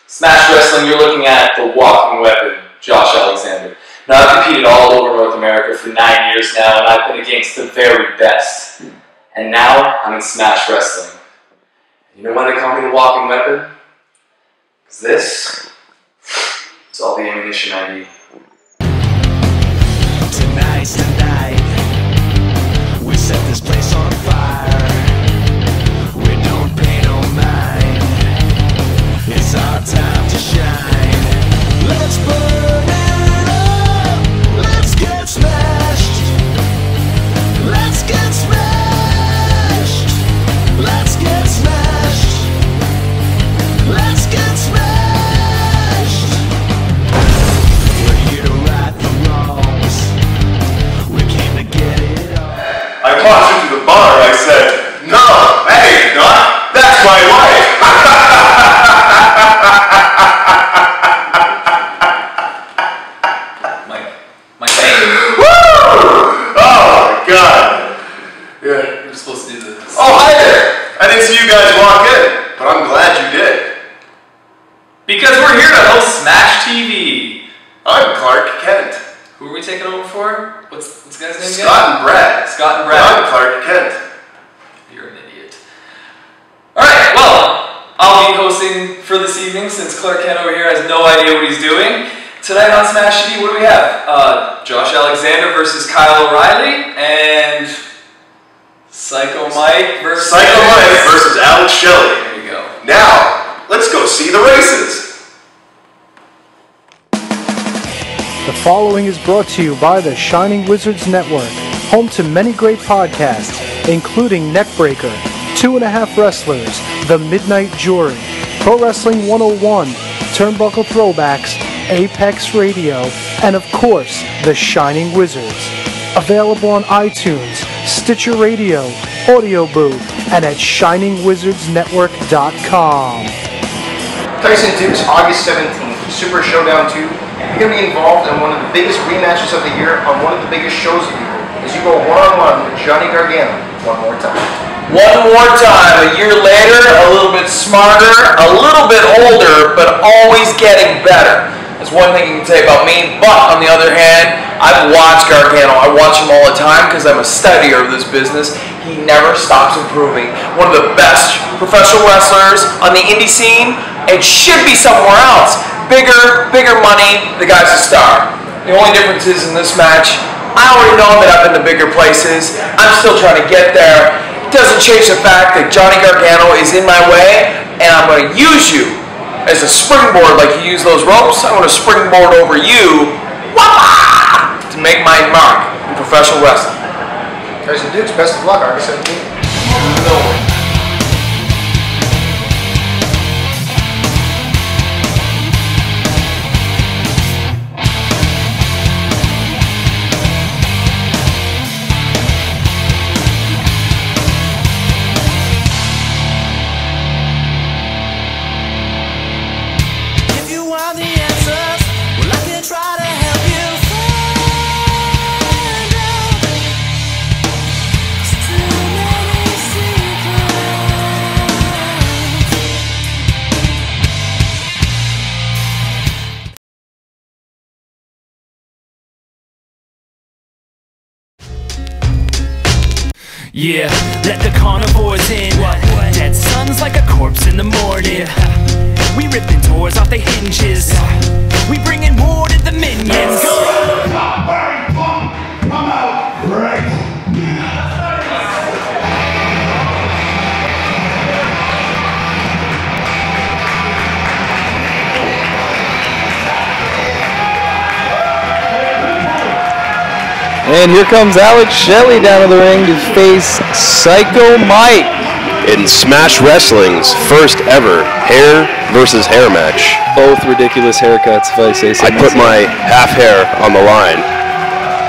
Smash Wrestling, you're looking at the walking weapon, Josh Alexander. Now, I've competed all over North America for 9 years now, and I've been against the very best. And now, I'm in Smash Wrestling. You know why they call me the walking weapon? Because this is all the ammunition I need. Tonight's the night. We set this place on fire. We don't pay no mind. It's our time to shine. Let's burn it up. Let's get smashed. Let's get smashed. Let's get smashed. Let's get smashed. We're here to right the wrongs. We came to get it on. I walked into the bar and I said, "No, that ain't not. That's my wife." My name. Woo! Oh my God. Yeah. We're supposed to do this. Oh, hi there. I didn't see you guys walk in, but I'm glad you did. Because we're here to host Smash TV. I'm Clark Kent. Who are we taking over for? What's the guy's name again? Scott and Brad. Scott and Brad. I'm Clark Kent. You're an idiot. Alright, well, I'll be hosting for this evening since Clark Kent over here has no idea what he's doing. Tonight on Smash TV, what do we have? Josh Alexander versus Kyle O'Reilly, and Psycho Mike versus Alex Shelley. There you go. Now, let's go see the races. The following is brought to you by the Shining Wizards Network, home to many great podcasts, including Neckbreaker, 2.5 Wrestlers, The Midnight Jury, Pro Wrestling 101, Turnbuckle Throwbacks, Apex Radio, and of course, The Shining Wizards. Available on iTunes, Stitcher Radio, Audio Boo, and at ShiningWizardsNetwork.com. Tyson Dux, August 17th, Super Showdown II. You're going to be involved in one of the biggest rematches of the year on one of the biggest shows of the year as you go one-on-one with Johnny Gargano one more time. One more time, a year later, a little bit smarter, a little bit older, but always getting better. That's one thing you can say about me, but on the other hand, I've watched Gargano. I watch him all the time because I'm a studier of this business. He never stops improving. One of the best professional wrestlers on the indie scene, and should be somewhere else. Bigger money, the guy's a star. The only difference is in this match, I already know that I've been to bigger places. I'm still trying to get there. It doesn't change the fact that Johnny Gargano is in my way, and I'm going to use you as a springboard like you use those ropes. I'm going to springboard over you to make my mark in professional wrestling. Tyson Dux, best of luck, August 17th. No way. Yeah, let the carnivores in. Dead sun's like a corpse in the morning. We ripping doors off the hinges. We bringing war to the minions. I'm out right now. And here comes Alex Shelley down to the ring to face Psycho Mike in Smash Wrestling's first ever hair versus hair match. Both ridiculous haircuts, if I say so. I put my half hair on the line.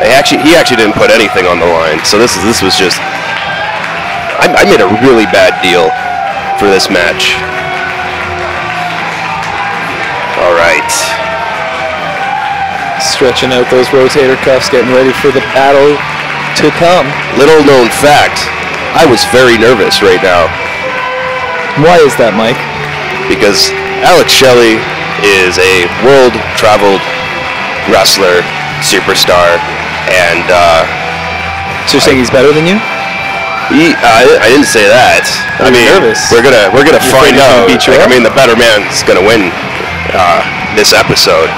He actually didn't put anything on the line, so this was just. I made a really bad deal for this match. All right. Stretching out those rotator cuffs, getting ready for the battle to come. Little known fact, I was very nervous right now. Why is that, Mike? Because Alex Shelley is a world-traveled wrestler, superstar, and So you're saying he's better than you? I didn't say that. I mean, nervous. we're gonna find out. Beat you Like, up? I mean, the better man's gonna win this episode,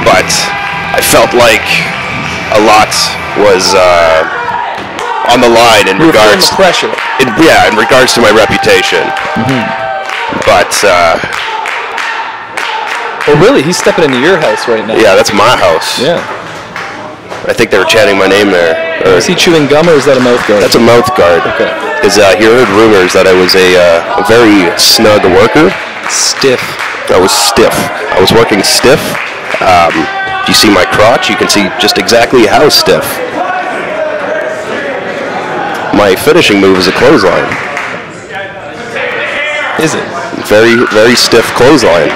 but I felt like a lot was on the line in You were feeling regards. the pressure. In regards to my reputation. But Oh, really? He's stepping into your house right now. yeah, that's my house. Yeah. I think they were chanting my name there. Is he chewing gum or is that a mouth guard? That's a mouth guard. Okay. Because he heard rumors that I was a very snug worker. Stiff. I was stiff. I was working stiff. If you see my crotch, you can see just exactly how stiff. My finishing move is a clothesline. Is it? Very, very stiff clothesline.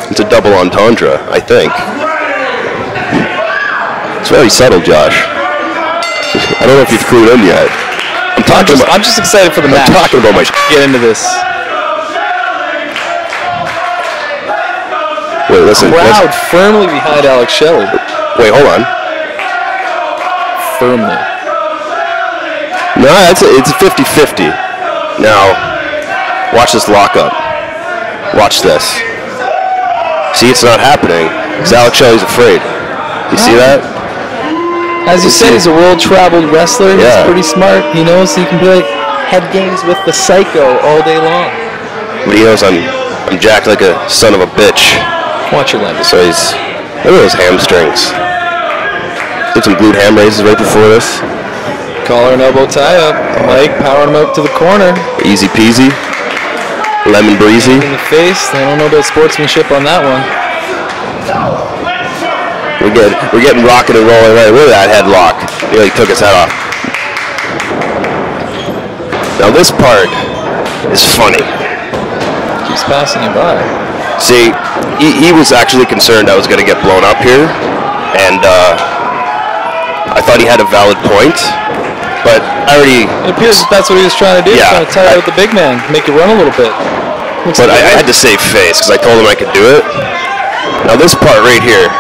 It's a double entendre, I think. It's very subtle, Josh. I don't know if you've clued in yet. I'm just excited for the match. I'm talking about my... Get into this. Wait, listen. Crowd firmly behind Alex Shelley. Wait, hold on. Firmly. No, it's a 50-50. Now, watch this lockup. Watch this. See, it's not happening because Alex Shelley's afraid. You see that? As you said, he's a world-traveled wrestler. Yeah. He's pretty smart. He knows he can play head games with the Psycho all day long. But he knows I'm jacked like a son of a bitch. Watch your language. So look at those hamstrings. Did some glute ham raises right before this. Collar and elbow tie up. Mike powering him out to the corner. Easy peasy. Lemon breezy. In the face. I don't know about sportsmanship on that one. We're getting rocking and rolling right. Look at that headlock. Nearly took his head off. Now this part is funny. Keeps passing you by. See, he was actually concerned I was going to get blown up here, and I thought he had a valid point, but I already... It appears that's what he was trying to do. Yeah, Trying to tire out the big man, make you run a little bit. But I had to save face because I told him I could do it. Now this part right here,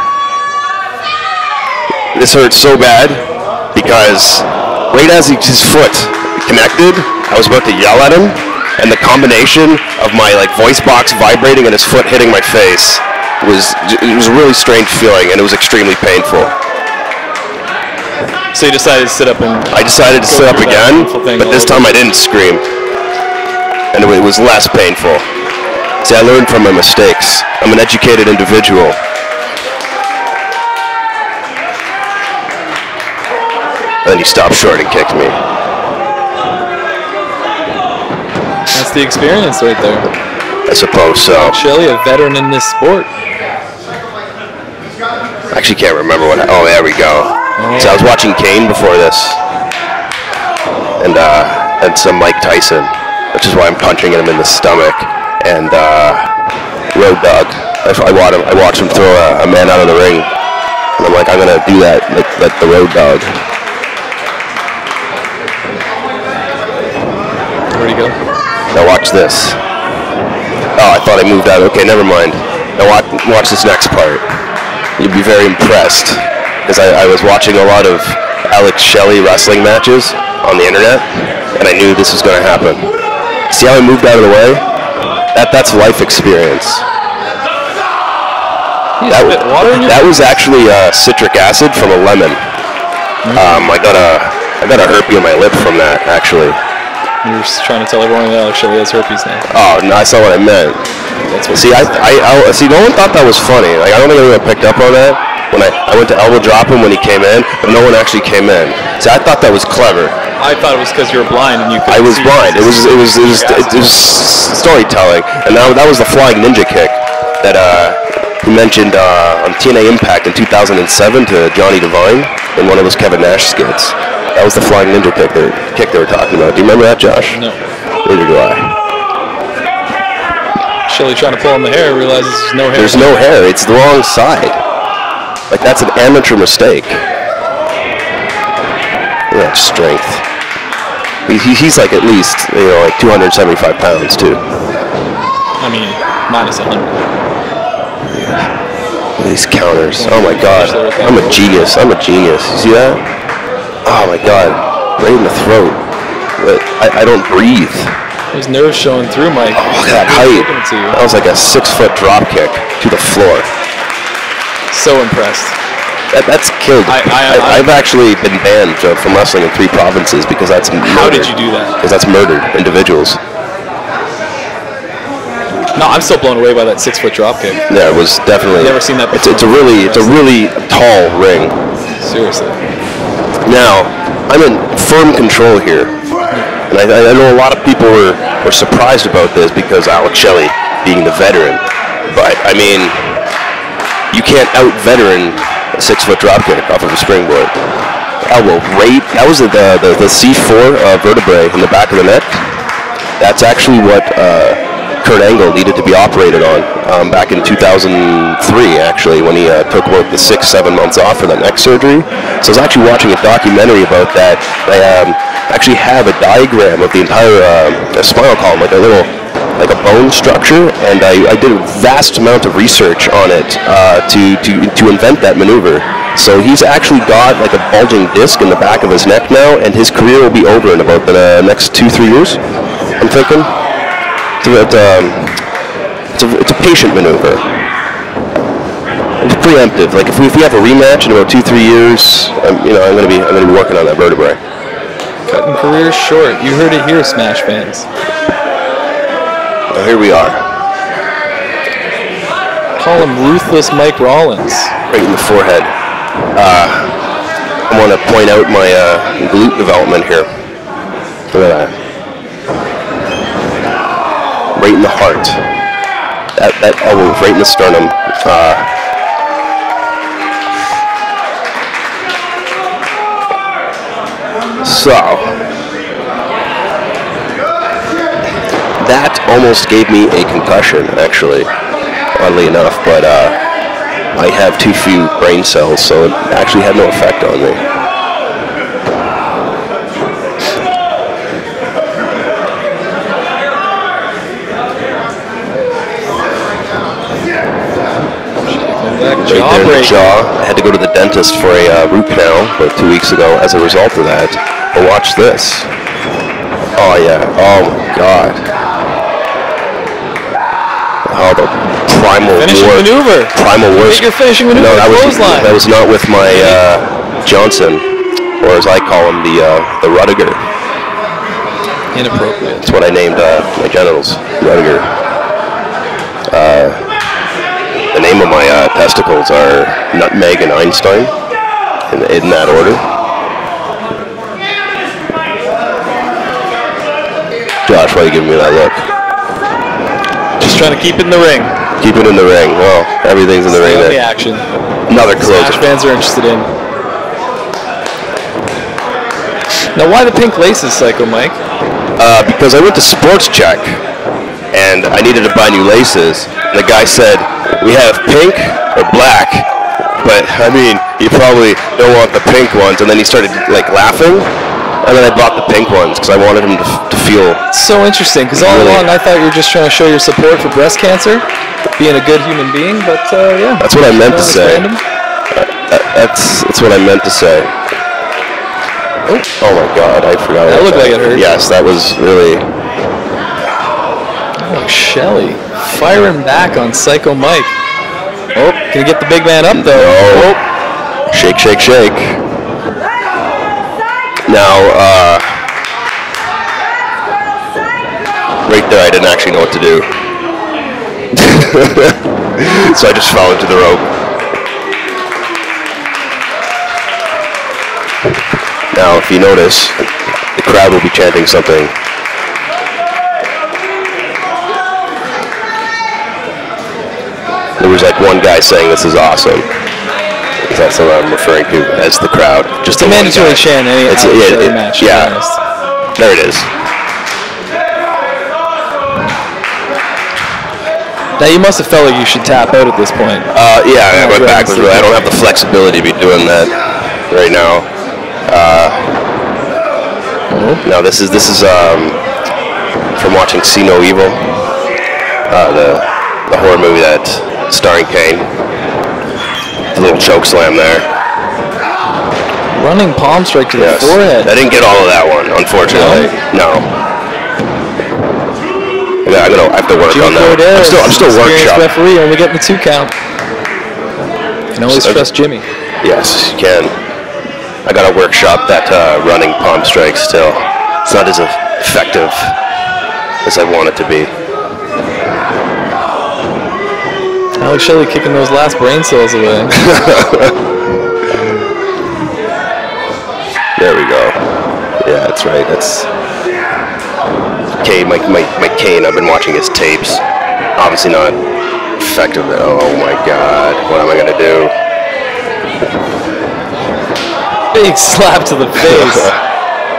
this hurts so bad because right as his foot connected, I was about to yell at him, and the combination of my voice box vibrating and his foot hitting my face was a really strange feeling, and it was extremely painful. So you decided to sit up and... I decided to sit up again, but this time I didn't scream, and it was less painful. See, I learned from my mistakes. I'm an educated individual. And then he stopped short and kicked me. That's the experience right there. I suppose so. Shelley, a veteran in this sport. I actually can't remember what... Oh, there we go. So I was watching Kane before this. And some Mike Tyson, which is why I'm punching him in the stomach. And Road Dogg. I watched him throw a man out of the ring. And I'm like, I'm going to do that like the Road Dogg. Where'd he go? Now watch this. Oh, I thought I moved out. Okay, never mind. Now watch this next part. You'd be very impressed. Because I was watching a lot of Alex Shelley wrestling matches on the internet, and I knew this was going to happen. See how I moved out of the way? That's life experience. That was actually citric acid from a lemon. I got a herpes on my lip from that, actually. You're just trying to tell everyone that Alex Shelley has herpes now. Oh, no, that's not what I meant. That's what See, see, no one thought that was funny. I don't think anyone picked up on that. When I went to elbow drop him when he came in, but no one actually came in. See, I thought that was clever. I thought it was because you were blind and you couldn't I was see. blind. It was storytelling, and that was the flying ninja kick that he mentioned on TNA Impact in 2007 to Johnny Devine in one of those Kevin Nash skits. That was the flying ninja kick they were talking about. Do you remember that, Josh? No. Neither do I. Shelley trying to pull on the hair, realizes there's no hair. There's no hair. It's the wrong side. That's an amateur mistake. Yeah, strength. He's at least 275 pounds too. I mean, minus 100. These counters. Oh my god. I'm a genius. I'm a genius. You see that? Oh my god. Right in the throat. But I don't breathe. There's nerves showing through, Mike. Oh, that height. That was like a 6-foot drop kick to the floor. So impressed. That's killed. I've actually been banned from wrestling in 3 provinces because that's murder. How did you do that? Because that's murdered individuals. No, I'm still blown away by that 6-foot drop kick. Yeah, it was definitely. I've never seen that before. It's a really tall ring. Seriously. Now, I'm in firm control here, and I know a lot of people were surprised about this because Alex Shelley being the veteran, but I mean, you can't out-veteran a 6-foot drop kick off of a springboard. Elbow right. That was the C4 vertebrae in the back of the neck. That's actually what Kurt Angle needed to be operated on back in 2003, actually, when he took about the 6-7 months off for that neck surgery. So I was actually watching a documentary about that. I actually have a diagram of the entire spinal column, like a bone structure, and I did a vast amount of research on it to invent that maneuver. So he's actually got like a bulging disc in the back of his neck now, and his career will be over in about the next 2-3 years, I'm thinking. It's a patient maneuver. It's preemptive. Like if we have a rematch in about 2-3 years, I'm gonna be working on that vertebrae. Cutting careers short. You heard it here, Smash fans. Now here we are. Call him Ruthless Mike Rollins. Right in the forehead. I want to point out my glute development here. Look at that. Right in the heart. That elbow right in the sternum. So that almost gave me a concussion, actually, oddly enough, but I have too few brain cells, so it actually had no effect on me. Right there in the jaw. I had to go to the dentist for a root canal about 2 weeks ago as a result of that. But watch this. Oh yeah. Oh my god. Oh, the primal finishing war. Maneuver. Primal war. Your finishing maneuver. No, that was not with my Johnson, or as I call him, the Rudiger. Inappropriate. That's what I named my genitals, Rudiger. The name of my testicles are Nutmeg and Einstein, in that order. Josh, why are you giving me that look? Just trying to keep it in the ring. Keep it in the ring. Well, everything's in the ring. The action. Another closer. Smash fans are interested in. Now, why the pink laces, Psycho Mike? Because I went to Sports Check, and I needed to buy new laces. And the guy said, we have pink or black, but I mean, you probably don't want the pink ones. And then he started like laughing, and then I bought the pink ones because I wanted him to feel. It's so interesting, because all along I thought you were just trying to show your support for breast cancer, being a good human being, but yeah. That's what I meant to say. That's what I meant to say. Oh my god, I forgot. That looked like it hurt. Yes, that was really. Oh, Shelley. Firing back on Psycho Mike. Oh, can he get the big man up though? No. Oh. Shake, shake, shake. Now, right there, I didn't actually know what to do. So I just fell into the rope. Now, if you notice, the crowd will be chanting something. There was like one guy saying this is awesome. That's what I'm referring to as the crowd. Just a mandatory chant any match. Yeah, there it is. Now you must have felt like you should tap out at this point. Yeah, I went backwards. I don't have the flexibility to be doing that right now. Now this is from watching See No Evil. the horror movie that starring Kane. The little choke slam there. Running palm strike to the forehead. I didn't get all of that one, unfortunately. No. Yeah, I have to work on that. I'm still workshopping. Referee, only getting the 2 count. You can always trust Jimmy. Yes, you can. I gotta workshop that running palm strike still. It's not as effective as I want it to be. Alex Shelley kicking those last brain cells away. There we go. Yeah, that's right. That's Kane. My Kane. I've been watching his tapes. Obviously not effective. Oh my God! What am I gonna do? Big slap to the face.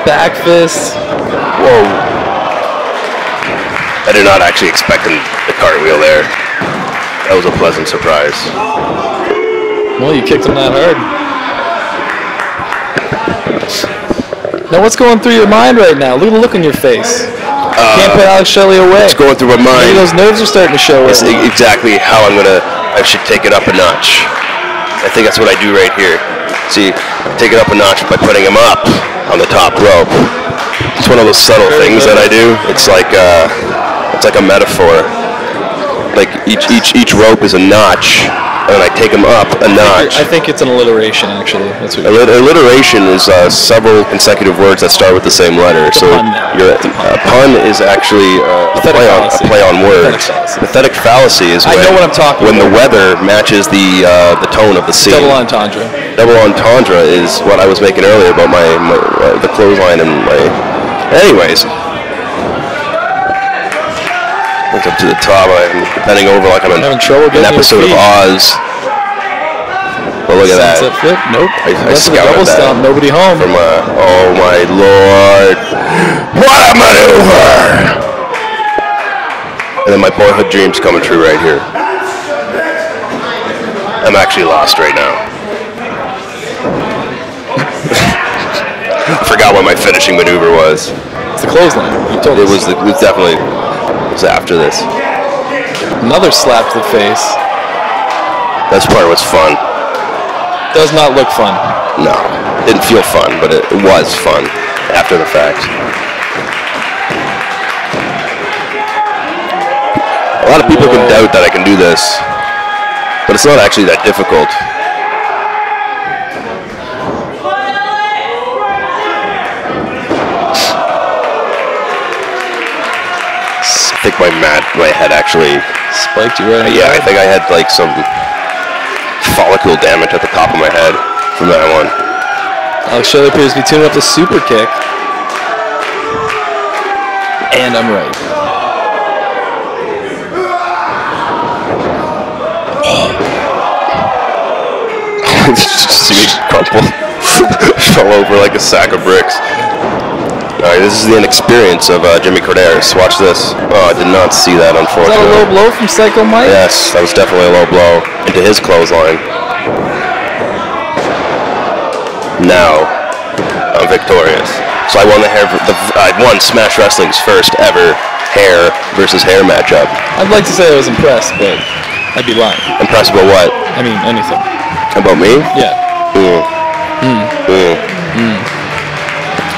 Back fist. Whoa! I did not actually expect the cartwheel there. That was a pleasant surprise. Well, you kicked him that hard. Now, what's going through your mind right now? Look at the look on your face. Can't put Alex Shelley away. What's going through my mind? Maybe those nerves are starting to show. It's exactly how I should take it up a notch. I think that's what I do right here. See, take it up a notch by putting him up on the top rope. It's one of those subtle things that I do. It's like a metaphor. Like each rope is a notch, and I take them up a notch. I think it's an alliteration, actually. That's what alliteration is several consecutive words that start with the same letter. So a pun is actually a play on words. Pathetic fallacy is when, I know what I'm talking when about. the weather matches the tone of the scene. Double entendre. Double entendre is what I was making earlier about the clothesline and my. Anyways. Up to the top, I'm bending over like I'm in an episode of Oz. Well, look at that. Sunset flip? Nope. I scouted that. Stomp, nobody home. From oh my Lord. What a maneuver! And then my boyhood dream's coming true right here. I'm actually lost right now. I forgot what my finishing maneuver was. It's the clothesline. You told us. It was definitely... was after this. Another slap to the face. That part was fun. Does not look fun. No, didn't feel fun, but it was fun after the fact. A lot of people can doubt that I can do this, but it's not actually that difficult. I think my head actually spiked you right. Yeah, I think I had like some follicle damage at the top of my head from that one. Alex Shelley appears to be tuning up the super kick. And I'm right. Just see me crumple. Fell over like a sack of bricks. Alright, this is the inexperience of Jimmy Corderas. Watch this. Oh, I did not see that, unfortunately. Is that a low blow from Psycho Mike? Yes, that was definitely a low blow into his clothesline. Now, I'm victorious. So I won I won Smash Wrestling's first ever hair versus hair matchup. I'd like to say I was impressed, but I'd be lying. Impressed about what? I mean, anything. About me? Yeah.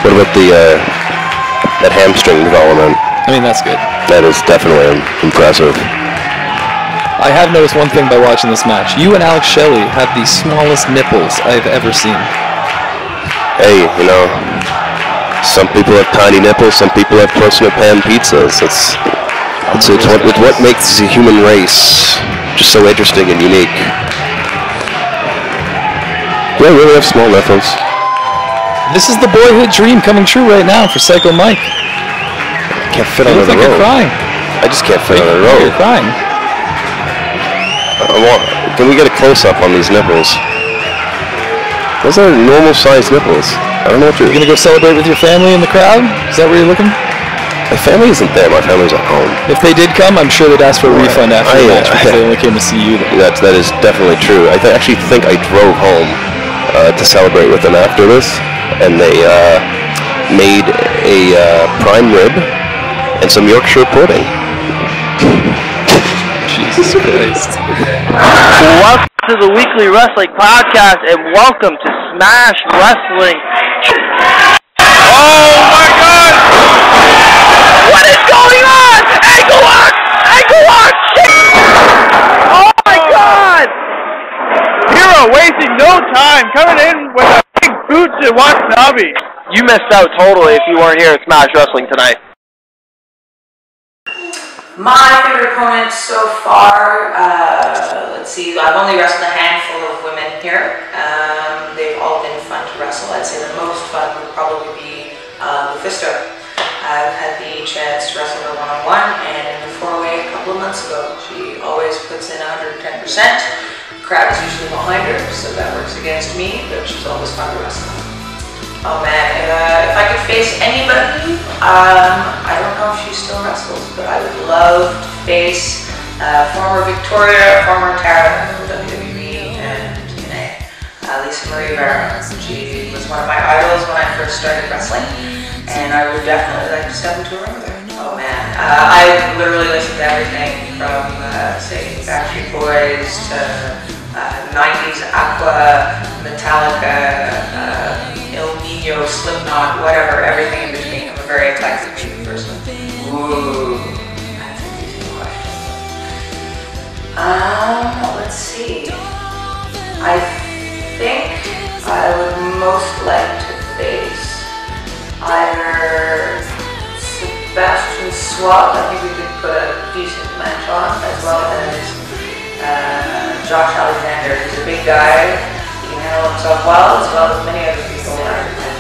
What about that hamstring development? I mean, that's good. That is definitely impressive. I have noticed one thing by watching this match. You and Alex Shelley have the smallest nipples I've ever seen. Hey, you know, some people have tiny nipples, some people have personal pan pizzas. It's what makes the human race just so interesting and unique. Yeah, we really have small nipples. This is the boyhood dream coming true right now for Psycho Mike. I can't fit on the road. You're crying. I just can't fit on the road. You're crying. Can we get a close-up on these nipples? Those are normal-sized nipples. I don't know what you're gonna go celebrate with your family in the crowd? Is that where you're looking? My family isn't there. My family's at home. If they did come, I'm sure they'd ask for a refund after the match because they only came to see you. That is definitely true. I actually think I drove home to celebrate with them after this, and they made a prime rib and some Yorkshire pudding. Jesus Christ. Welcome to the Weekly Wrestling Podcast, and welcome to Smash Wrestling. Oh my God! What is going on? Ankle lock! Ankle lock! Oh my God! Hero wasting no time, coming in with a big boot to Watanabe. You missed out totally if you weren't here at Smash Wrestling tonight. My favorite opponent so far, let's see, I've only wrestled a handful of women here. They've all been fun to wrestle. I'd say the most fun would probably be Lufisto. I've had the chance to wrestle her one-on-one, and in the four-way a couple of months ago. She always puts in 110%. The crowd is usually behind her, so that works against me, but she's always fun to wrestle. Oh man, if I could face anybody, I don't know if she still wrestles, but I would love to face former Victoria, former Tara, WWE, and TNA, Lisa Marie Vera. She was one of my idols when I first started wrestling, and I would definitely like to step into a ring with her. Oh man, I literally listened to everything from, say, Backstreet Boys to 90s Aqua, Metallica, Il Nino, Slipknot, whatever, everything in between. I'm a very eclectic person. Ooh, that's an easy question. Let's see. I think I would most like to face either Sebastian Swab. I think we could put a decent match on, as well as Josh Alexander. He's a big guy. He can handle himself well as many other people. I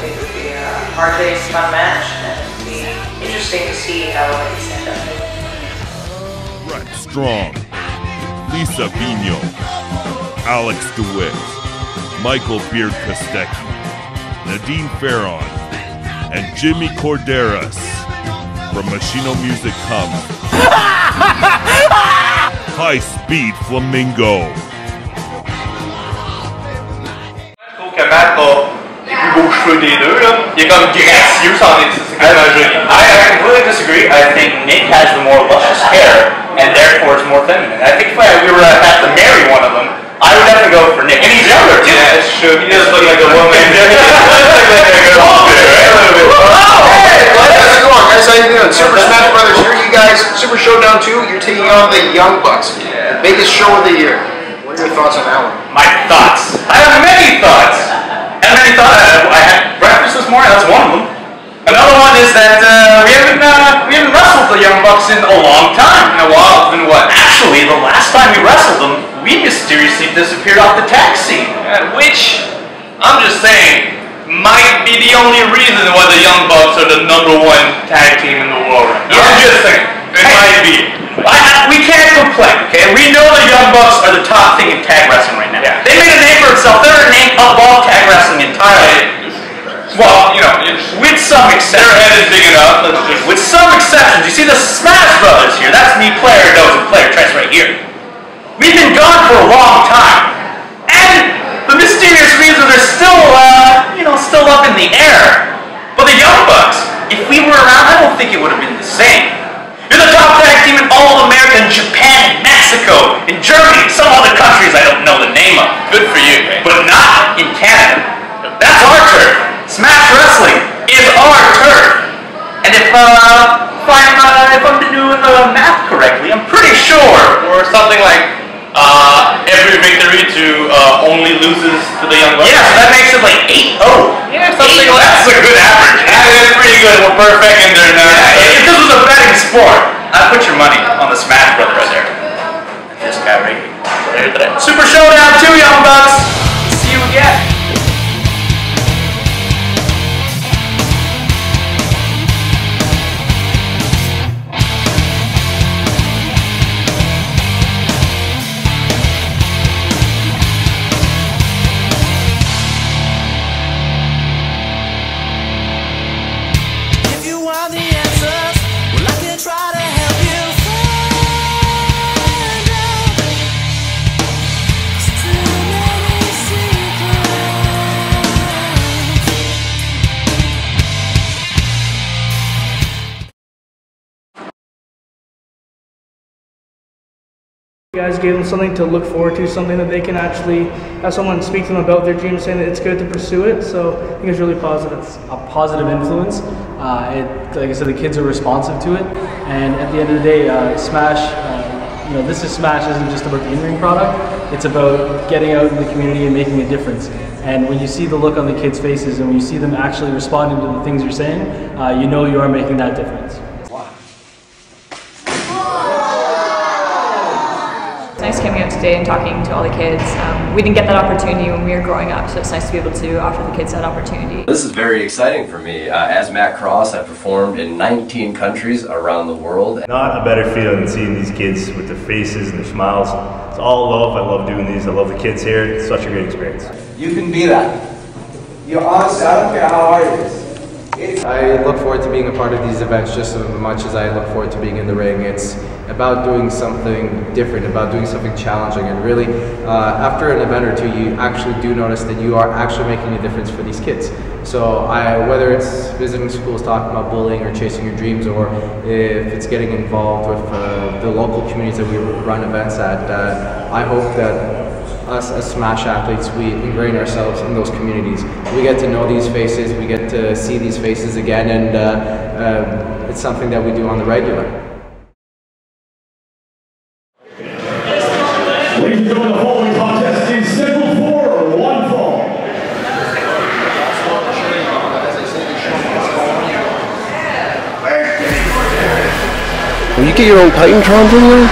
think it would be a hard-paced, fun match, and it would be interesting to see how they stand up. Brett Strong, Lisa Vino, Alex DeWitt, Michael Beard Kostecki, Nadine Farron, and Jimmy Corderas from Machino Music comes High Speed Flamingo. Que Matt a les plus beaux cheveux des deux, là. Il est comme gracieux, c'en est, c'est quand même joli. I completely disagree. I think Nick has the more luscious hair, and therefore it's more feminine. I think if we were to have to marry one of them, I would have to go for Nick. And he's younger, too. Yeah, it's true. He does look like a woman. Hey, how's it going, guys? How you doing? Super Smash Brothers here, you guys. Super Showdown 2, you're taking on the Young Bucks. Yeah. The biggest show of the year. What are your thoughts on that one? My thoughts. I have many thoughts. I had breakfast this morning. That's one of them. Another one is that we haven't wrestled the Young Bucks in a long time. In a while, it's been what? Actually, the last time we wrestled them, we mysteriously disappeared off the tag scene. Which, I'm just saying, might be the only reason why the Young Bucks are the #1 tag team in the world right now. I'm just saying. It might be. We can't complain, okay? We know the Young Bucks are the top thing in tag wrestling right now. Yeah. They made a name for themselves. They're a name above tag wrestling entirely. Well, you know, with some exceptions. Their head is big enough. With some exceptions. You see the Smash Brothers here. That's me, player knows and player trends right here. We've been gone for a long time. And the mysterious reasons are still, still up in the air. But the Young Bucks, if we were around, I don't think it would have been the same. You're the top tag team in all of America, in Japan, Mexico, in Germany, some other countries I don't know the name of. Good for you, man. But not in Canada. That's our turf. Smash Wrestling is our turf. And if I'm doing the math correctly, I'm pretty sure. Or something like every victory to only loses to the Young Bucks. Yeah, so that makes it like 8-0. Yeah, something like that. That's a good average. That's pretty good. We're perfect in there now. Yeah, if this was a betting sport, I'd put your money on the Smash Brothers right there. This guy right here. Super Showdown 2, Young Bucks. See you again. Too many secrets. You guys gave them something to look forward to, something that they can actually have someone speak to them about their dreams, saying that it's good to pursue it. So I think it's really positive. A positive influence. Like I said, the kids are responsive to it, and at the end of the day, Smash. This is Smash isn't just about the in-ring product. It's about getting out in the community and making a difference. And when you see the look on the kids' faces, and when you see them actually responding to the things you're saying, you know you are making that difference. It's nice coming out today and talking to all the kids. We didn't get that opportunity when we were growing up, so it's nice to be able to offer the kids that opportunity. This is very exciting for me. As Matt Cross, I've performed in 19 countries around the world. Not a better feeling than seeing these kids with their faces and their smiles. It's all love. I love doing these. I love the kids here. It's such a great experience. You can be that. You're honest. I don't care how hard it is. I look forward to being a part of these events just as much as I look forward to being in the ring. It's about doing something different, about doing something challenging, and really after an event or two you actually do notice that you are actually making a difference for these kids. So whether it's visiting schools talking about bullying or chasing your dreams, or if it's getting involved with the local communities that we run events at, I hope that us as Smash athletes, we ingrain ourselves in those communities. We get to know these faces, we get to see these faces again, and it's something that we do on the regular. Ladies and gentlemen, the following contest is scheduled for one fall. Will you get your own Titantron video?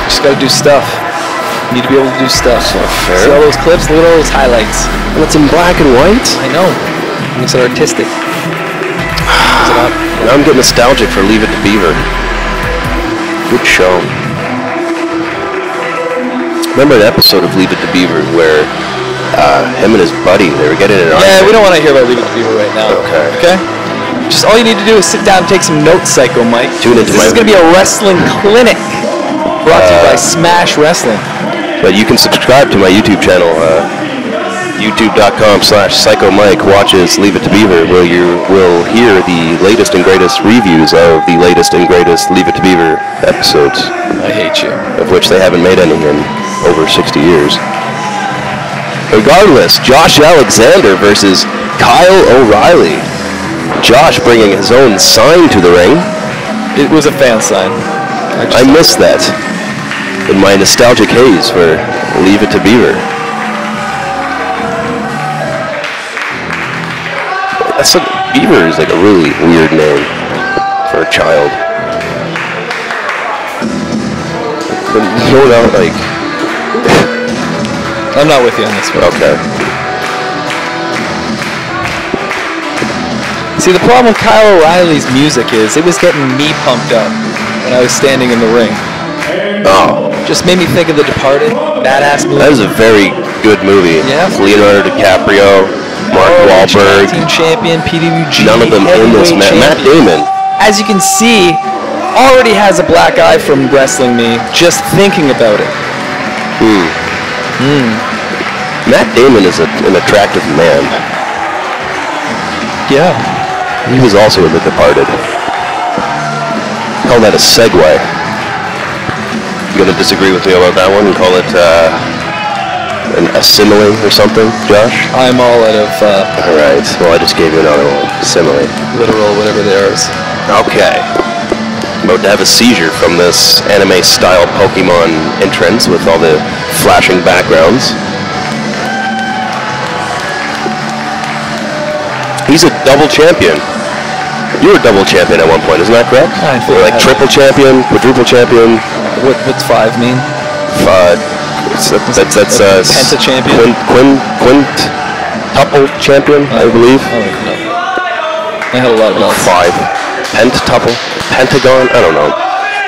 Just gotta do stuff. You need to be able to do stuff. That's not fair. See all those clips? Look at all those highlights. And it's in black and white? I know. It makes it artistic. Now I'm getting nostalgic for Leave It to Beaver. Good show. Remember the episode of Leave It to Beaver where him and his buddy, they were getting it on? Yeah, we don't want to hear about Leave It to Beaver right now. Okay. Okay? Just all you need to do is sit down and take some notes, Psycho Mike. Tune into this is going to be a wrestling clinic brought to you by Smash Wrestling. But you can subscribe to my YouTube channel, youtube.com/PsychoMike watches Leave It to Beaver, where you will hear the latest and greatest reviews of the latest and greatest Leave It to Beaver episodes. I hate you. Of which they haven't made any in over 60 years. Regardless, Josh Alexander versus Kyle O'Reilly. Josh bringing his own sign to the ring. It was a fan sign. I missed that in my nostalgic haze for Leave It to Beaver. Beaver is like a really weird name for a child. But you know, like... I'm not with you on this one. Okay. See, the problem with Kyle O'Reilly's music is it was getting me pumped up when I was standing in the ring. Oh. Just made me think of The Departed. Badass movie. That is a very good movie. Yeah. Leonardo DiCaprio, Mark Wahlberg. Team champion, PWG. None of them in this match. Matt Damon. As you can see, already has a black eye from wrestling me just thinking about it. Matt Damon is an attractive man. Yeah. He was also in The Departed. Call that a segue. You gonna disagree with me about that one and call it a simile or something, Josh? I'm all out of... Alright, well I just gave you another one. Simile. Literal, whatever theirs. Okay. I'm about to have a seizure from this anime-style Pokemon entrance with all the flashing backgrounds. He's a double champion. You were double champion at one point, isn't that correct? I think like triple champion, quadruple champion. What's 5 mean? That's Penta champion. Quintuple champion, I believe. I had a lot of belts. 5. Pentatuple, pentagon. I don't know.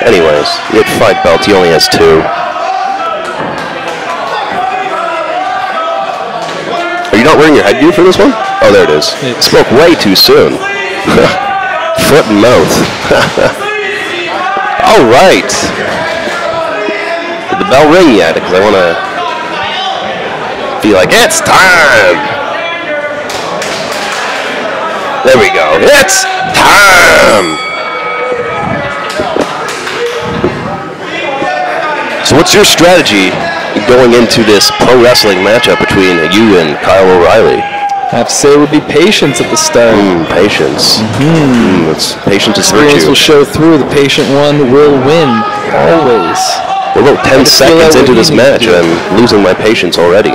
Anyways, he had 5 belts. He only has 2. Are you not wearing your headgear for this one? Oh, there it is. Spoke way too soon. Foot and mouth. All right. Did the bell ring yet? Because I want to be like, it's time. There we go. It's time. what's your strategy going into this pro wrestling matchup between you and Kyle O'Reilly? I have to say it would be patience at the start. Patience. Patience is Experience virtue. will show through. The patient one will win, always. We're about 10 seconds into this match, and I'm losing my patience already.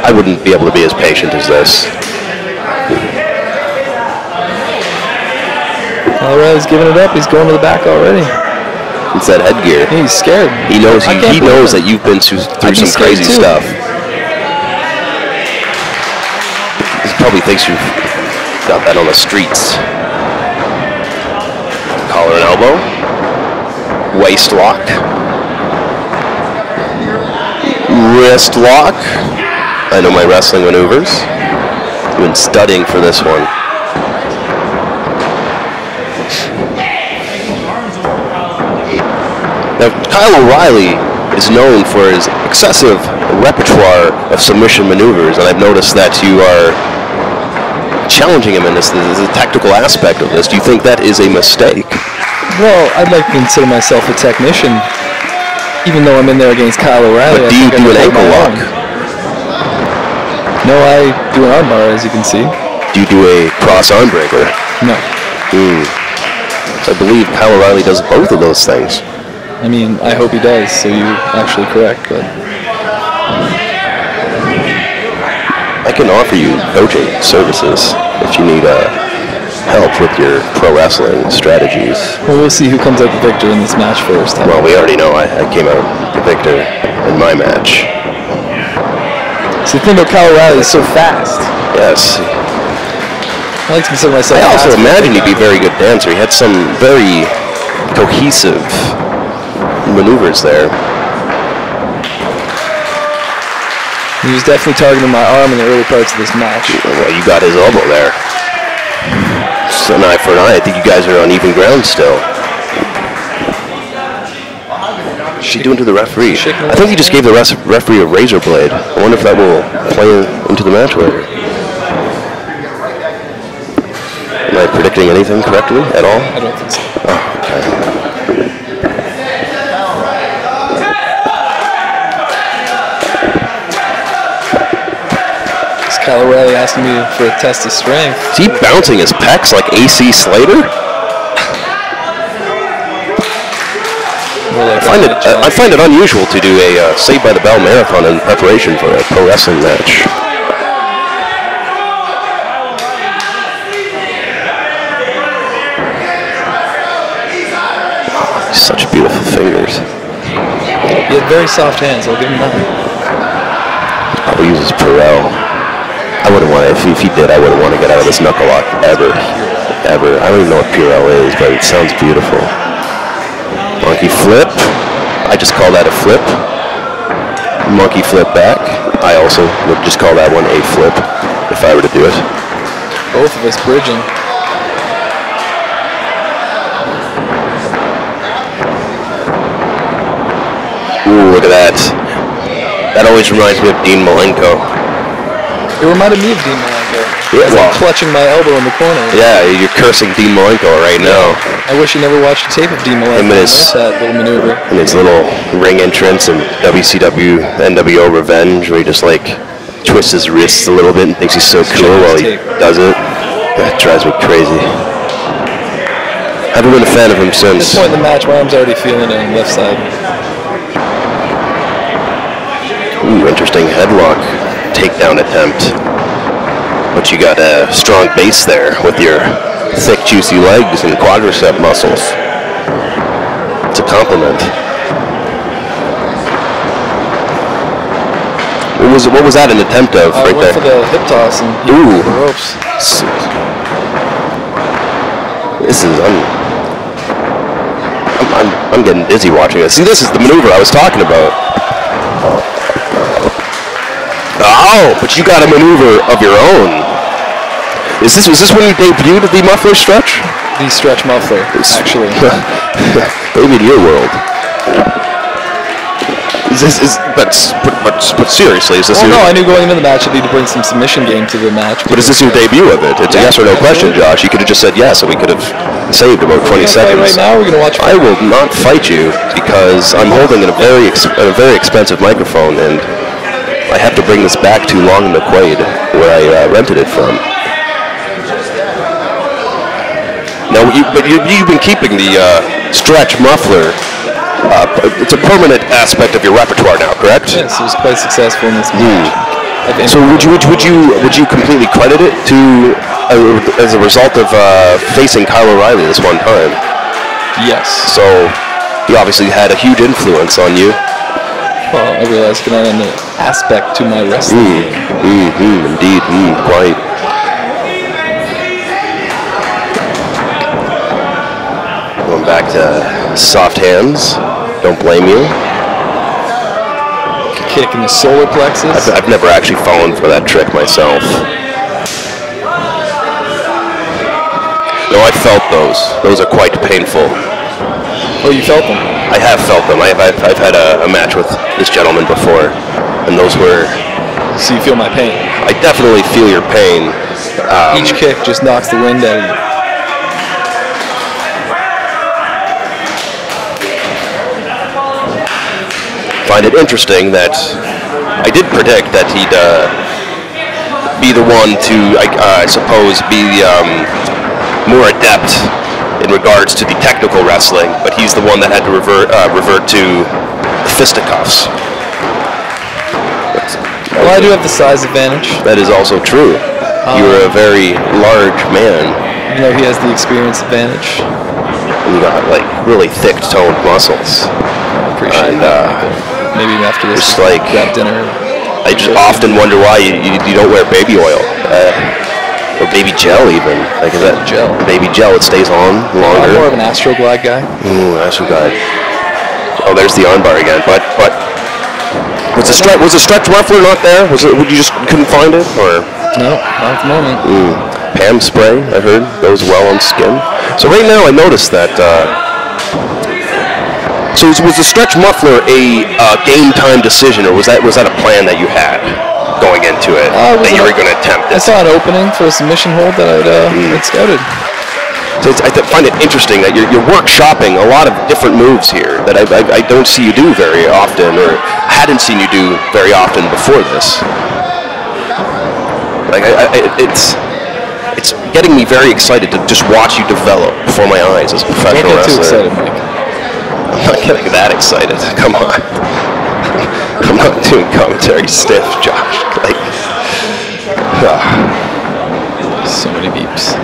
I wouldn't be able to be as patient as this. O'Reilly's giving it up. He's going to the back already. It's that headgear. He's scared. He knows that you've been through some crazy stuff. He probably thinks you've got that on the streets. Collar and elbow. Waist lock. Wrist lock. I know my wrestling maneuvers. I've been studying for this one. Now, Kyle O'Reilly is known for his excessive repertoire of submission maneuvers, and I've noticed that you are challenging him in this. There's a technical aspect of this. Do you think that is a mistake? Well, I'd like to consider myself a technician, even though I'm in there against Kyle O'Reilly. But do you do an ankle lock? No, I do an armbar, as you can see. Do you do a cross arm breaker? No. I believe Kyle O'Reilly does both of those things. I mean, I hope he does, so you're actually correct, but... I can offer you coaching services if you need help with your pro wrestling strategies. Well, we'll see who comes out the victor in this match first. Well, we already know I came out the victor in my match. So the thing about Kyle O'Reilly is so fast. Yes. I like to consider myself... I also imagine he'd be a very good dancer. He had some very cohesive maneuvers there. He was definitely targeting my arm in the early parts of this match. Well, you got his elbow there. It's an eye for an eye. I think you guys are on even ground still. What's she doing to the referee? I think he just gave the referee a razor blade. I wonder if that will play into the match later. Am I predicting anything correctly at all? I don't think so. Oh, okay. Kyle O'Reilly asking me for a test of strength. Is he bouncing his pecs like AC Slater? I find it unusual to do a Saved by the Bell marathon in preparation for a pro wrestling match. Such beautiful fingers. He had very soft hands, I'll give him that. Probably uses Perel. I wouldn't want to, if he did, I wouldn't want to get out of this knuckle lock ever. Ever. I don't even know what Purell is, but it sounds beautiful. Monkey flip. I just call that a flip. Monkey flip back. I also would just call that one a flip, if I were to do it. Both of us bridging. Ooh, look at that. That always reminds me of Dean Malenko. It reminded me of Dean Malenko. Yeah, well, clutching my elbow in the corner. Yeah, you're cursing Dean Malenko right now. I wish you never watched a tape of Dean Malenko. That little maneuver. And his little ring entrance in WCW NWO Revenge, where he just like twists his wrists a little bit and thinks he's so cool while he does it. That drives me crazy. I haven't been a fan of him since. At this point in the match, my arm's already feeling it on the left side. Ooh, interesting headlock takedown attempt. But you got a strong base there with your thick, juicy legs and quadricep muscles. It's a compliment. What was that an attempt of right there? I went for the hip toss and ooh, the ropes. This is I'm getting dizzy watching this. See, this is the maneuver I was talking about. Oh, but you got a maneuver of your own. Was this when you debuted the muffler stretch? The stretch muffler, actually. Maybe in your world. But seriously, is this well, your... no, I knew going into the match I'd need to bring some submission game to the match. But is this your debut of it? It's a yes or no question, Josh. You could have just said yes, and we could have saved about 20 seconds. Right now, we're gonna watch. I will not fight you because I'm holding a very expensive microphone, and I have to bring this back to Long McQuaid, where I rented it from. Now, you've been keeping the stretch muffler. It's a permanent aspect of your repertoire now, correct? Yes, it was quite successful in this match. So would you completely credit it to as a result of facing Kyle O'Reilly this one time? Yes. So he obviously had a huge influence on you. Well, I realized it an aspect to my wrestling. Indeed, quite. Going back to soft hands. Don't blame you. Kick in the solar plexus. I've never actually fallen for that trick myself. No, I felt those. Those are quite painful. Oh, you felt them? I have felt them. I've had a match with this gentleman before, and those were... So you feel my pain? I definitely feel your pain. Each kick just knocks the wind out of you. Find it interesting that I did predict that he'd be the one to, I suppose, be more adept in regards to the technical wrestling, but he's the one that had to revert to the fisticuffs. Well, I do have the size advantage. That is also true. You're a very large man. You know, he has the experience advantage. And you got like really thick toned muscles. I appreciate that. Maybe after this, just like that dinner. I just often wonder why you don't wear baby oil or baby gel even. Like is that gel? Baby gel, it stays on longer. I'm more of an Astroglide guy. Astroglide. Oh, there's the armbar again. But was the stretch muffler not there? You just couldn't find it, or no? Not at the moment. Pam spray, I heard, goes well on skin. So right now I noticed that. So was the stretch muffler a game time decision, or was that a plan that you had going into it that you were going to attempt? I saw an opening for a submission hold that I'd scouted. So I find it interesting that you're workshopping a lot of different moves here that I don't see you do very often, or hadn't seen you do very often before this. Like it's getting me very excited to just watch you develop before my eyes as a professional wrestler. Don't get too excited, Mike. I'm not getting that excited. Come on. I'm not doing commentary stiff, Josh. Like, so many beeps.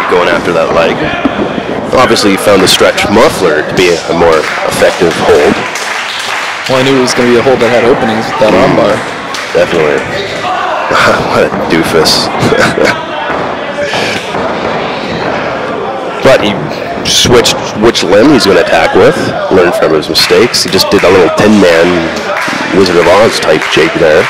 Going after that leg. Obviously, you found the stretch muffler to be a more effective hold. Well, I knew it was going to be a hold that had openings with that armbar. Definitely. What a doofus. But he switched which limb he's going to attack with. Learned from his mistakes. He just did a little Tin Man, Wizard of Oz type jig there.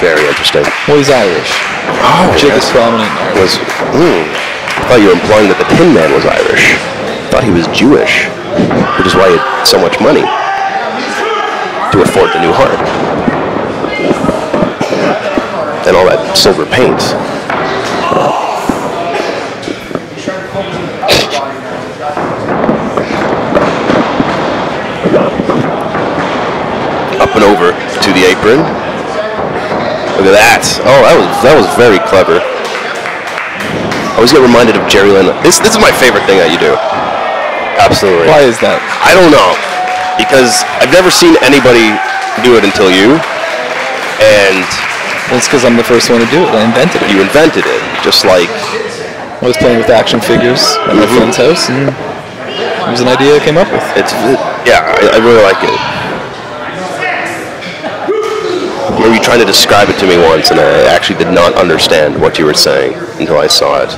Very interesting. Well, he's Irish. Oh, jig is prominent in Irish. I thought you were implying that the Tin Man was Irish. I thought he was Jewish, which is why he had so much money to afford the new harp and all that silver paint. Up and over to the apron. Look at that. Oh, that was very clever. I always get reminded of Jerry Lynn. This is my favorite thing that you do. Absolutely. Why is that? I don't know. Because I've never seen anybody do it until you. And it's because I'm the first one to do it. I invented it. You invented it. Just like I was playing with action figures at my friend's house, and it was an idea I came up with. I really like it. Were you trying to describe it to me once, and I actually did not understand what you were saying until I saw it.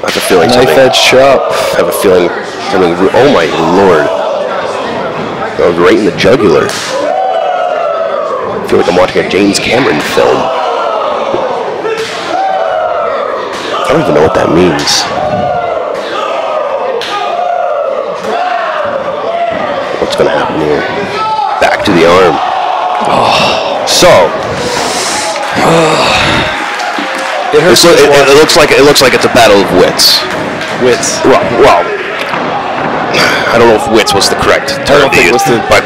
I have a feeling something. Knife edge chop. I have a feeling something. Oh my lord! That was right in the jugular. I feel like I'm watching a James Cameron film. I don't even know what that means. What's going to happen here? Back to the arm. So, It hurts. It looks like it's a battle of wits. Wits. Well, I don't know if wits was the correct term to use, but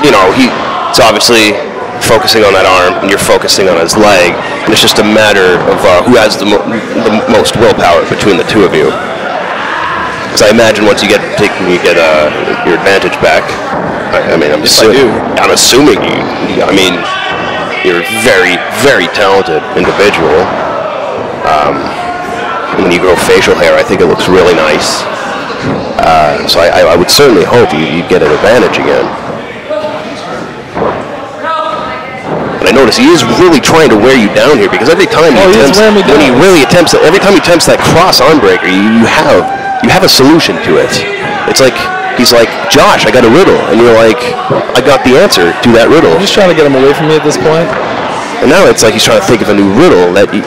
you know, he's obviously focusing on that arm, and you're focusing on his leg, and it's just a matter of who has the most willpower between the two of you. Because I imagine once you get your advantage back, I mean, I'm assuming you. I mean, you're a very, very talented individual. When you grow facial hair, I think it looks really nice. So I would certainly hope you get an advantage again. But I notice he is really trying to wear you down here, because every time every time he attempts that cross arm breaker, you have a solution to it. It's like he's like, Josh, I got a riddle, and you're like, I got the answer to that riddle. I'm just trying to get him away from me at this point. And now it's like he's trying to think of a new riddle that you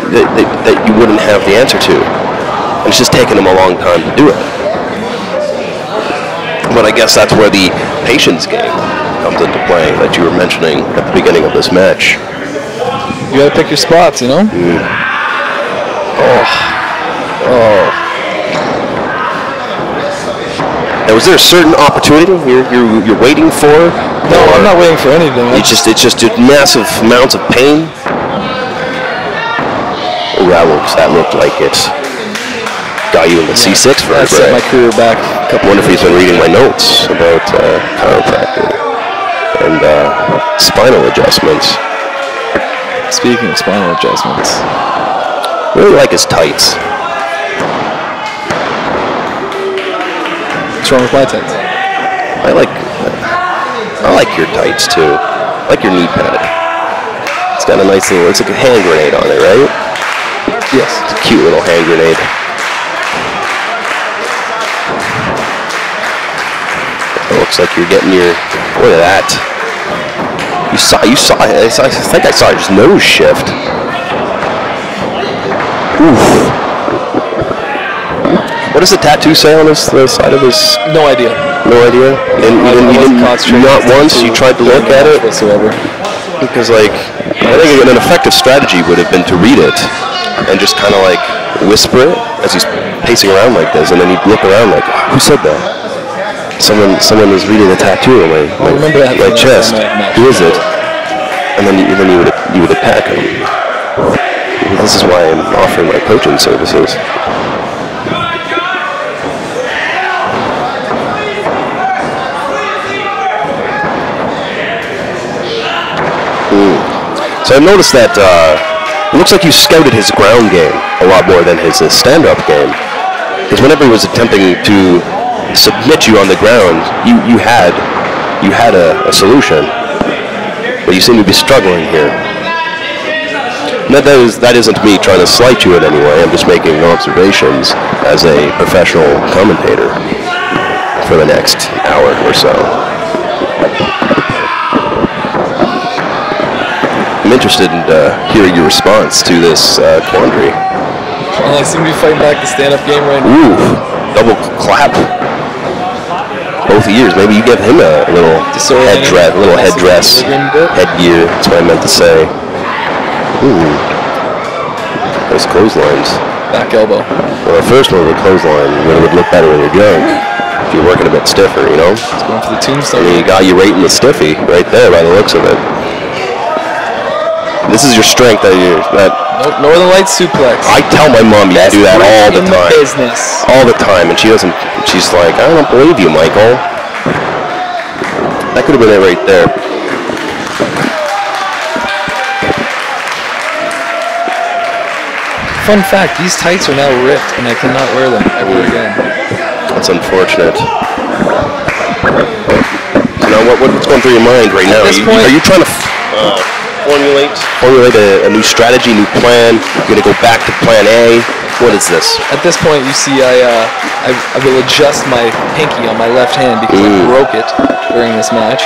wouldn't have the answer to. And it's just taking him a long time to do it. But I guess that's where the patience game comes into play that you were mentioning at the beginning of this match. You gotta pick your spots, you know? Now, was there a certain opportunity you're waiting for? No, I'm not waiting for anything. It's just massive amounts of pain. Oh, that looked like it got you in the C6 vertebrae. That set my career back. I wonder if he's been reading my notes about chiropractic and spinal adjustments. Speaking of spinal adjustments, I really like his tights. What's wrong with my tights? I like your tights too. I like your knee pad. It's got a nice little, it's like a hand grenade on it, right? Yes. It's a cute little hand grenade. It looks like you're getting your, look at that. You saw, I think I saw his nose shift. Oof. What does the tattoo say on the side of his? No idea. No idea? Not once you tried to look at it? Whatsoever. Because, like, I think an effective strategy would have been to read it and just kind of, like, whisper it as he's pacing around like this, and then he'd look around like, who said that? Someone is reading a tattoo on my chest. Who is it? And then you would attack him. This is why I'm offering my coaching services. So I noticed that it looks like you scouted his ground game a lot more than his stand-up game. Because whenever he was attempting to submit you on the ground, you had a solution, but you seem to be struggling here. And that isn't me trying to slight you in any way. I'm just making observations as a professional commentator for the next hour or so. I'm interested in hearing your response to this quandary. Well, I seem to be fighting back the stand-up game right now. Ooh, double clap. Both ears. Maybe you give him a little headdress, headgear. That's what I meant to say. Ooh, those clotheslines. Back elbow. Well, the first one with a clothesline would look better when you're drunk. If you're working a bit stiffer, you know. It's going for the tombstone. I mean, you got you right in the stiffy right there by the looks of it. This is your strength Nope, Northern Lights suplex. I tell my mom you do that all the time. Business. All the time, and she doesn't. She's like, I don't believe you, Michael. That could have been it right there. Fun fact: these tights are now ripped, and I cannot wear them ever again. That's unfortunate. So now, what's going through your mind right now? Are you trying to formulate a new strategy, new plan? You're going to go back to plan A? What is this? At this point, you see, I will adjust my pinky on my left hand because I broke it during this match.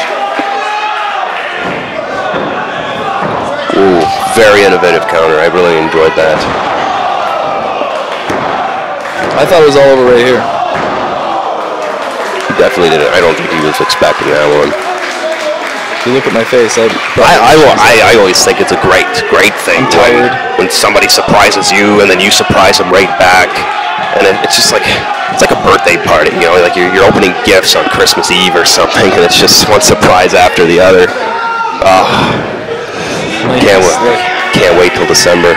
Ooh, very innovative counter. I really enjoyed that. I thought it was all over right here. He definitely didn't. I don't think he was expecting that one. If you look at my face, I always think it's a great thing when somebody surprises you and then you surprise them right back, and it's just like it's like a birthday party, you know, like you're opening gifts on Christmas Eve or something, and it's just one surprise after the other. Can't wait till December.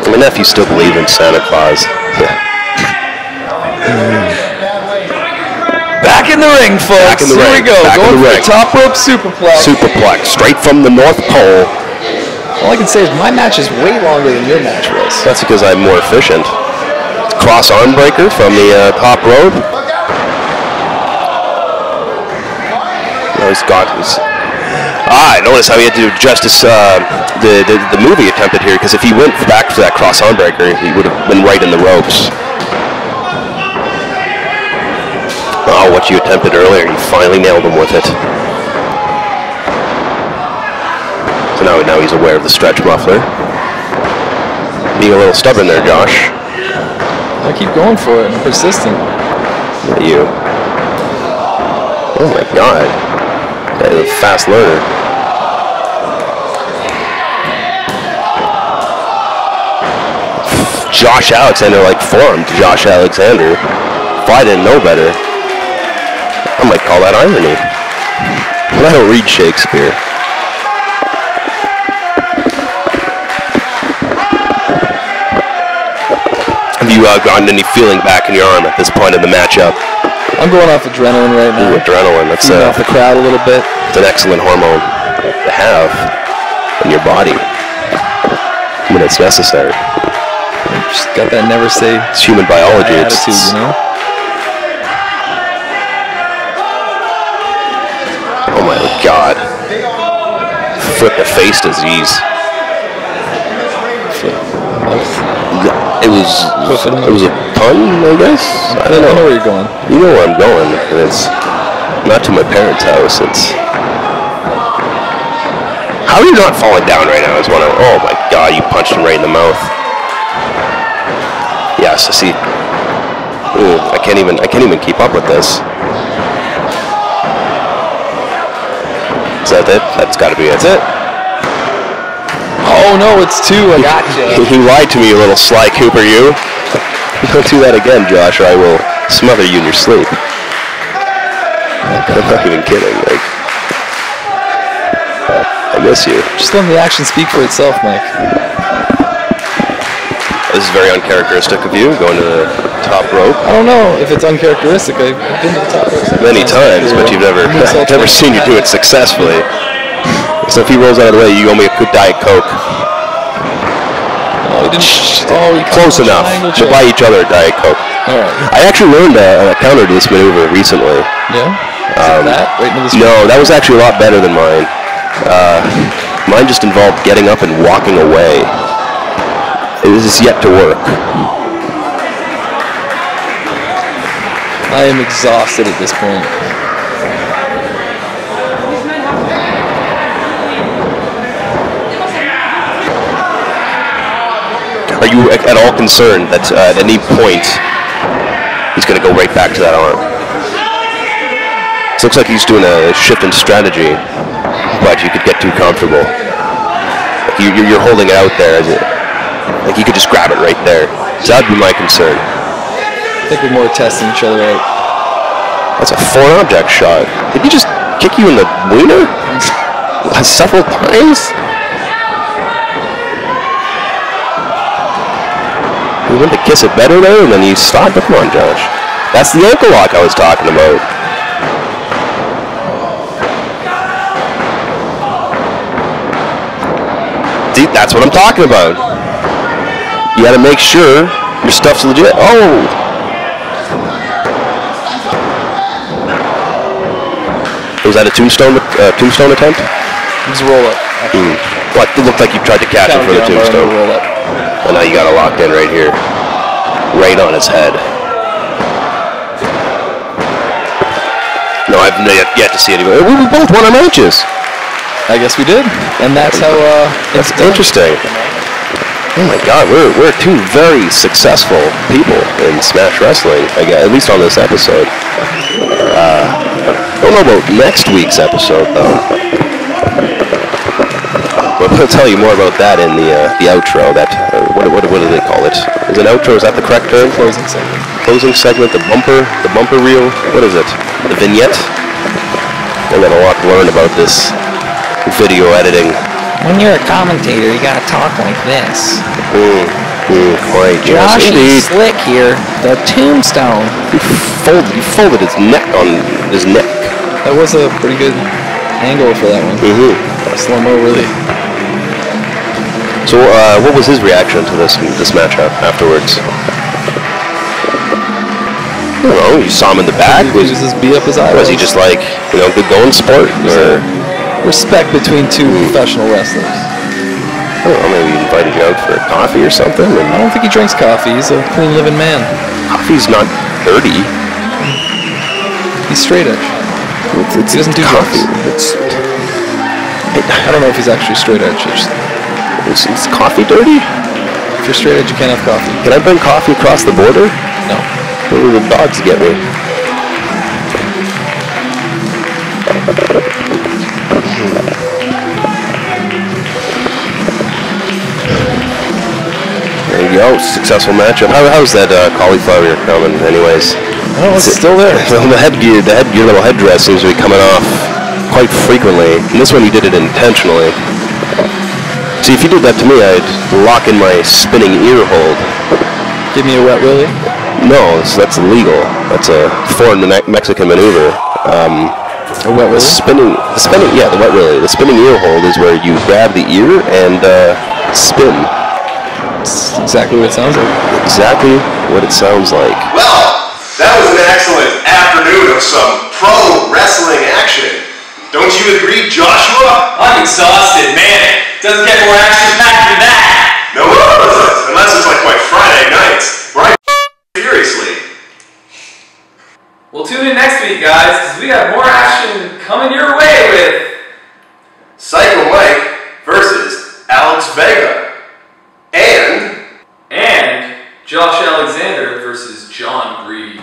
My nephew still believes in Santa Claus. Back in the ring, folks. Here we go. Going for the top rope superplex. Superplex, straight from the North Pole. All I can say is my match is way longer than your match was. That's because I'm more efficient. Cross arm breaker from the top rope. Now he's got his... notice how he had to adjust his, the move he attempted here, because if he went back to that cross arm breaker, he would have been right in the ropes. Oh, what you attempted earlier, you finally nailed him with it. So now he's aware of the stretch muffler. Being a little stubborn there, Josh. I keep going for it. I'm persistent. Look at you. Oh my God. That is a fast learner. Josh Alexander formed Josh Alexander. If I didn't know better, I might call that irony. But I don't read Shakespeare. Have you gotten any feeling back in your arm at this point in the matchup? I'm going off adrenaline right now. Ooh, adrenaline. That's off the crowd a little bit. It's an excellent hormone to have in your body when it's necessary. Just got that never say. It's human biology. Attitude, you know. Oh my God! Foot to face disease. It was a pun, I guess. I don't know. I know where you're going. You know where I'm going, and it's not to my parents' house. It's how are you not falling down right now? Oh my God! You punched him right in the mouth. Yes, I see. Ooh, I can't even keep up with this. Is that it? That's got to be it. That's it. Oh no, it's two. I gotcha. He lied to me, you little sly Cooper. You. Don't do that again, Josh, or I will smother you in your sleep. I'm not even kidding. I miss you. Just let the action speak for itself, Mike. This is very uncharacteristic of you, going to the top rope. I don't know if it's uncharacteristic. I've been to the top rope many times, but you've never seen you do it successfully. So if he rolls out of the way, you owe me a good Diet Coke. Oh, he didn't. Close enough. We'll buy each other a Diet Coke. All right. I actually learned a counter to this maneuver recently. Yeah? That? Right into this no, that was actually a lot better than mine. Mine just involved getting up and walking away. It is yet to work. I am exhausted at this point. Are you at all concerned that at any point he's going to go right back to that arm? It looks like he's doing a shift in strategy, but you could get too comfortable. You're holding it out there. Like you could just grab it right there. So that'd be my concern. I think we're more testing each other out. That's a foreign object shot. Did he just kick you in the wiener? Several times? You went to kiss it better there, and then you stopped. Come on, Josh. That's the ankle lock I was talking about. See, that's what I'm talking about. You got to make sure your stuff's legit. Oh! Was that a tombstone attempt? It was a roll-up. What? It looked like you tried to catch it for the tombstone. And now you got it locked in right here. Right on his head. No, I've yet to see anybody. We both won our matches. I guess we did. And that's how... that's interesting. Oh my God, we're two very successful people in Smash Wrestling, I guess, at least on this episode. I don't know about next week's episode, though. But we'll tell you more about that in the outro. That what do they call it? Is an outro? Is that the correct term? Closing segment. Closing segment. The bumper reel. What is it? The vignette. I got a lot to learn about this video editing. When you're a commentator, you gotta talk like this. Quite. Josh Yes, is slick here. The tombstone. He folded his neck on his neck. That was a pretty good angle for that one. Slow-mo, really. So, what was his reaction to this matchup afterwards? I don't know. You saw him in the back. He just beat up his eye. Was he just like, good going sport? Or respect between two professional wrestlers. I don't know, maybe he invited you out for a coffee or something. I don't think he drinks coffee. He's a clean living man. Coffee's not dirty. He's straight edge. He doesn't do coffee. I don't know if he's actually straight edge. Is coffee dirty? If you're straight edge, you can't have coffee. Can I bring coffee across the border? No. Where will the dogs get me? There you go. Successful matchup. How's that cauliflower coming, anyways? Oh, it's still there. The headgear, your little headdress seems to be coming off quite frequently. And this one you did it intentionally. See, if you did that to me, I'd lock in my spinning ear hold. Give me a wet willy? No, that's illegal. That's a foreign Mexican maneuver. A wet willy? The wet willy. The spinning ear hold is where you grab the ear and spin. That's exactly what it sounds like. Exactly what it sounds like. Well, that was an excellent afternoon of some pro wrestling action. Don't you agree, Joshua? I'm exhausted, man. Doesn't get more action-packed than that. No, it doesn't. Unless it's like my Friday nights, where I furiously. Well, tune in next week, guys, because we got more action coming your way with Psycho Mike versus Alex Vega. And Josh Alexander versus John Breed.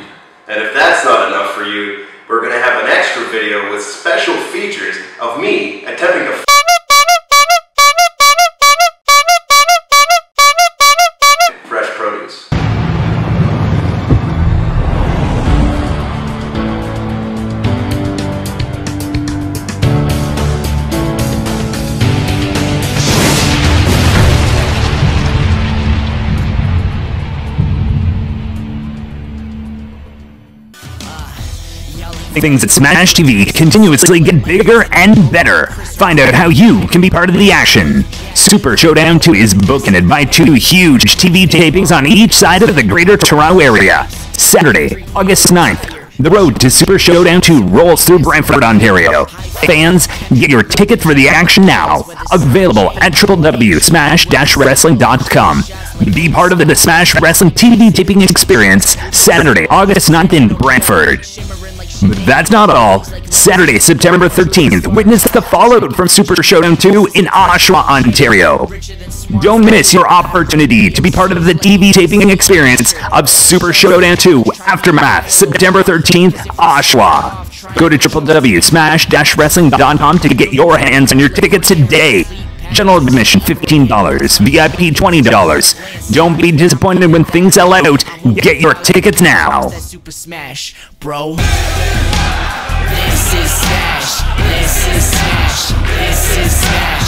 And if that's not enough for you, we're going to have an extra video with special features of me attempting to fresh produce. Things at Smash TV continuously get bigger and better. Find out how you can be part of the action. Super Showdown 2 is bookended by two huge TV tapings on each side of the Greater Toronto Area. Saturday, August 9th, the road to Super Showdown 2 rolls through Brantford, Ontario. Fans, get your ticket for the action now. Available at www.smash-wrestling.com. Be part of the Smash Wrestling TV taping experience Saturday, August 9th in Brantford. But that's not all. Saturday, September 13th, witness the fallout from Super Showdown 2 in Oshawa, Ontario. Don't miss your opportunity to be part of the TV taping experience of Super Showdown 2 Aftermath, September 13th, Oshawa. Go to www.smash-wrestling.com to get your hands on your tickets today. General admission $15, VIP $20. Don't be disappointed when things sell out. Get your tickets now. Super Smash, bro. This is Smash. This is Smash. This is Smash.